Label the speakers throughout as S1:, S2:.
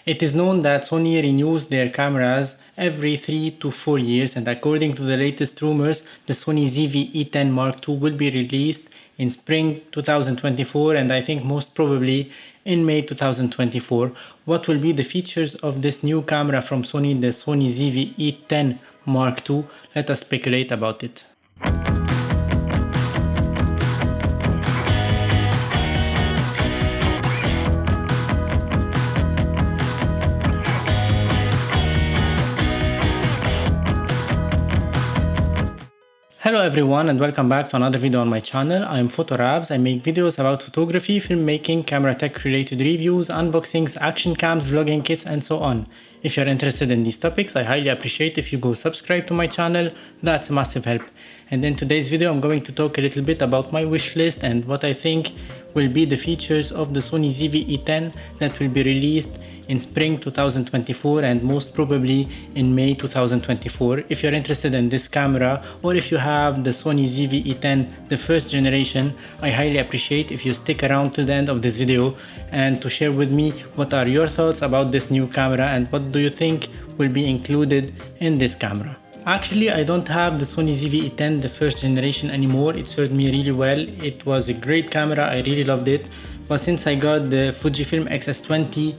S1: It is known that Sony renews their cameras every 3 to 4 years, and according to the latest rumors, the Sony ZV-E10 Mark II will be released in spring 2024, and I think most probably in May 2024. What will be the features of this new camera from Sony, the Sony ZV-E10 Mark II? Let us speculate about it. Hello everyone and welcome back to another video on my channel. I am Photorabs. I make videos about photography, filmmaking, camera tech related reviews, unboxings, action cams, vlogging kits and so on. If you're interested in these topics, I highly appreciate if you go subscribe to my channel. That's a massive help. And in today's video, I'm going to talk a little bit about my wish list and what I think will be the features of the Sony ZV-E10 that will be released in spring 2024 and most probably in May 2024. If you're interested in this camera, or if you have the Sony ZV-E10, the first generation, I highly appreciate if you stick around till the end of this video and to share with me what are your thoughts about this new camera and what do you think will be included in this camera. Actually, I don't have the Sony ZV-E10, the first generation anymore. It served me really well. It was a great camera. I really loved it. But since I got the Fujifilm X-S20,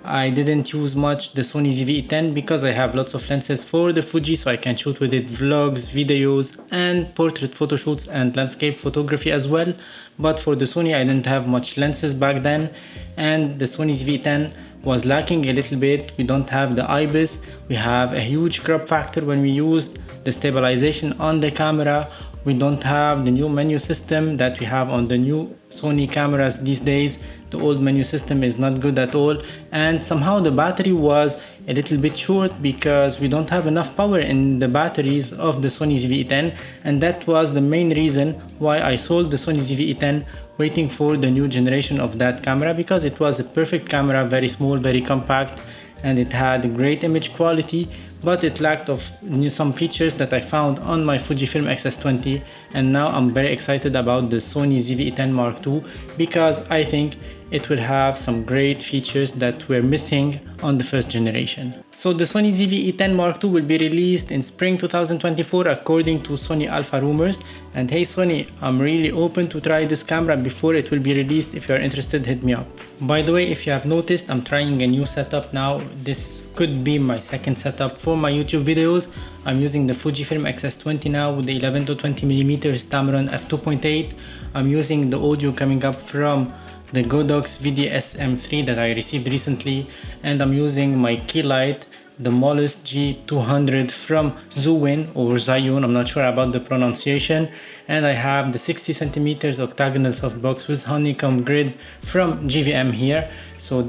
S1: I didn't use much the Sony ZV-E10 because I have lots of lenses for the Fuji, so I can shoot with it vlogs, videos and portrait photo shoots and landscape photography as well. But for the Sony, I didn't have much lenses back then, and the Sony ZV-E10 was lacking a little bit. We don't have the IBIS. We have a huge crop factor when we used the stabilization on the camera. We don't have the new menu system that we have on the new Sony cameras these days. The old menu system is not good at all, and somehow the battery was a little bit short because we don't have enough power in the batteries of the Sony ZV-E10, and that was the main reason why I sold the Sony ZV-E10 waiting for the new generation of that camera, because it was a perfect camera, very small, very compact, and it had great image quality, but it lacked of some features that I found on my Fujifilm X-S20. And now I'm very excited about the Sony ZV-E10 Mark II because I think it will have some great features that were missing on the first generation. So the Sony ZV-E10 Mark II will be released in spring 2024 according to Sony Alpha rumors. And hey Sony, I'm really open to try this camera before it will be released. If you're interested, hit me up. By the way, if you have noticed, I'm trying a new setup now. This could be my second setup for my YouTube videos. I'm using the Fujifilm X-S20 now with the 11 to 20mm Tamron f2.8. I'm using the audio coming up from the Godox VDSM3 that I received recently, and I'm using my key light, the Molus G200 from Zhiyun or Zhiyun, I'm not sure about the pronunciation, and I have the 60 centimeters octagonal softbox with honeycomb grid from GVM here. So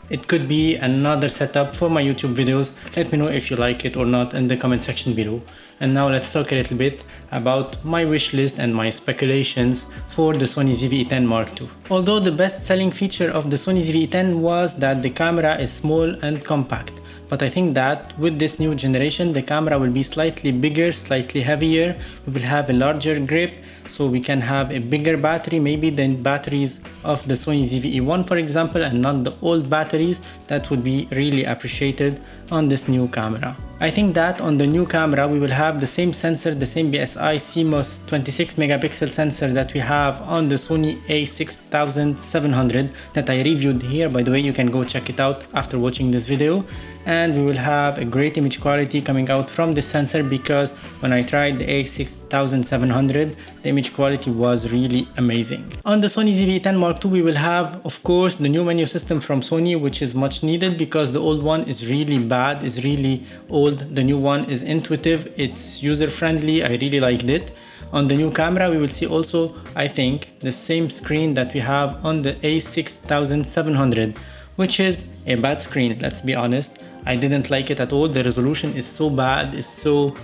S1: it could be another setup for my YouTube videos. Let me know if you like it or not in the comment section below. And now let's talk a little bit about my wish list and my speculations for the Sony ZV-E10 Mark II. Although the best selling feature of the Sony ZV-E10 was that the camera is small and compact, but I think that with this new generation the camera will be slightly bigger, slightly heavier. We will have a larger grip, so we can have a bigger battery, maybe than batteries of the Sony ZV-E1 for example, and not the old batteries. That would be really appreciated on this new camera. I think that on the new camera we will have the same sensor, the same BSI CMOS 26 megapixel sensor that we have on the Sony a6700 that I reviewed here. By the way, you can go check it out after watching this video. And we will have a great image quality coming out from this sensor, because when I tried the a6700 the image quality was really amazing. On the Sony ZV-E10 Mark II we will have, of course, the new menu system from Sony, which is much needed because the old one is really bad, is really old. The new one is intuitive, it's user friendly, I really liked it. On the new camera we will see also, I think, the same screen that we have on the a6700, which is a bad screen, let's be honest. I didn't like it at all. The resolution is so bad, it's so,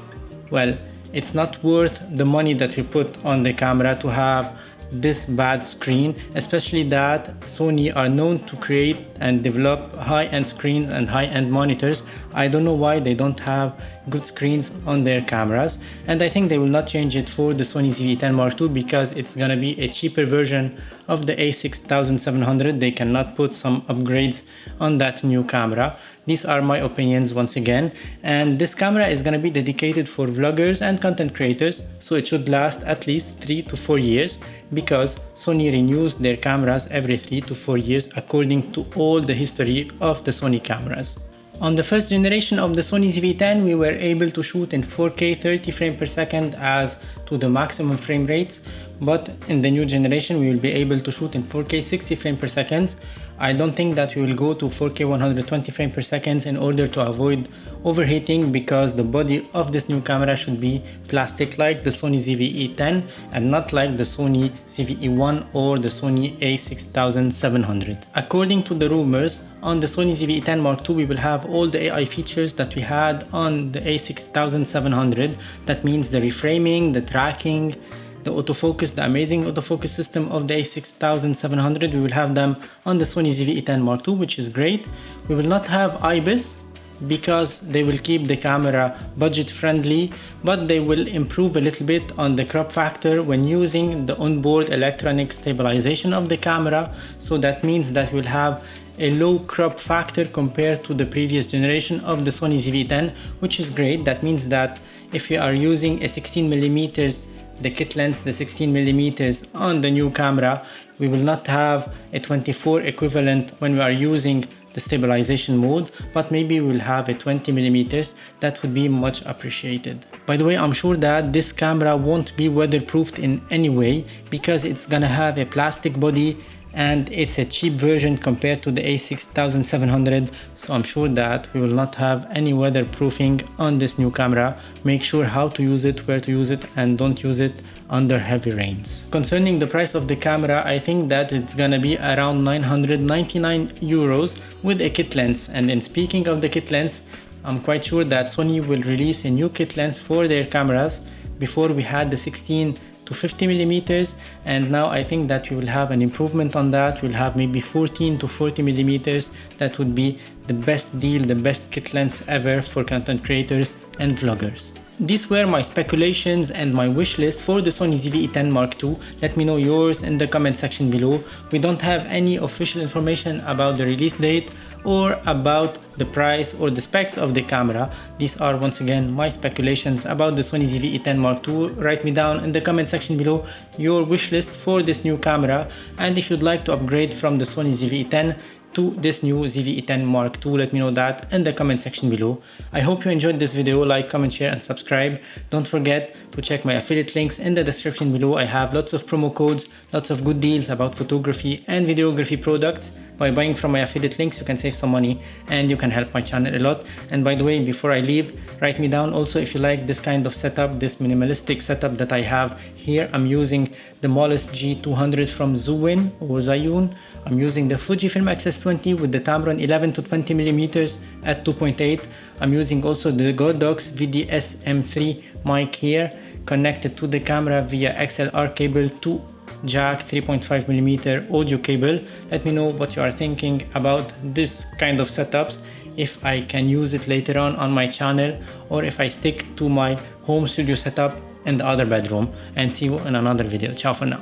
S1: well, it's not worth the money that we put on the camera to have this bad screen, especially that Sony are known to create and develop high-end screens and high-end monitors. I don't know why they don't have good screens on their cameras. And I think they will not change it for the Sony ZV-E10 Mark II because it's gonna be a cheaper version of the a6700. They cannot put some upgrades on that new camera. These are my opinions once again, and this camera is gonna be dedicated for vloggers and content creators, so it should last at least 3 to 4 years because Sony renews their cameras every 3 to 4 years according to all the history of the Sony cameras. On the first generation of the Sony ZV-10, we were able to shoot in 4K 30 frames per second as to the maximum frame rates, but in the new generation we will be able to shoot in 4K 60 frames per second. I don't think that we will go to 4K 120 frames per second in order to avoid overheating, because the body of this new camera should be plastic like the Sony ZV-E10 and not like the Sony ZV-E1 or the Sony a6700. According to the rumors, on the Sony ZV-E10 Mark II we will have all the AI features that we had on the a6700. That means the reframing, the tracking, the autofocus, the amazing autofocus system of the a6700. We will have them on the Sony ZV-E10 Mark II, which is great. We will not have IBIS because they will keep the camera budget friendly, but they will improve a little bit on the crop factor when using the onboard electronic stabilization of the camera. So that means that we'll have a low crop factor compared to the previous generation of the Sony ZV-10, which is great. That means that if you are using a 16mm, the kit lens, the 16mm on the new camera, we will not have a 24 equivalent when we are using the stabilization mode, but maybe we'll have a 20mm. That would be much appreciated. By the way, I'm sure that this camera won't be weatherproofed in any way because it's gonna have a plastic body and it's a cheap version compared to the a6700, so I'm sure that we will not have any weatherproofing on this new camera. Make sure how to use it, where to use it, and don't use it under heavy rains. Concerning the price of the camera, I think that it's gonna be around 999 euros with a kit lens. And in speaking of the kit lens, I'm quite sure that Sony will release a new kit lens for their cameras. Before we had the 16 to 50mm, and now I think that we will have an improvement on that. We'll have maybe 14 to 40mm. That would be the best deal, the best kit lens ever for content creators and vloggers. These were my speculations and my wish list for the Sony ZV-E10 Mark II. Let me know yours in the comment section below. We don't have any official information about the release date or about the price or the specs of the camera. These are once again my speculations about the Sony ZV-E10 Mark II. Write me down in the comment section below your wish list for this new camera, and if you'd like to upgrade from the Sony ZV-E10 to this new ZV-E10 Mark II, let me know that in the comment section below. I hope you enjoyed this video. Like, comment, share, and subscribe. Don't forget to check my affiliate links in the description below. I have lots of promo codes, lots of good deals about photography and videography products. By buying from my affiliate links, you can save some money and you can help my channel a lot. And by the way, before I leave, write me down also if you like this kind of setup, this minimalistic setup that I have here. I'm using the Mollus G200 from Zhiyun or Zhiyun. I'm using the Fujifilm X-S20 with the Tamron 11 to 20mm at 2.8. I'm using also the Godox VDS-M3 mic here, connected to the camera via XLR cable to jack 3.5mm audio cable. Let me know what you are thinking about this kind of setups, if I can use it later on my channel, or if I stick to my home studio setup in the other bedroom. And see you in another video. Ciao for now.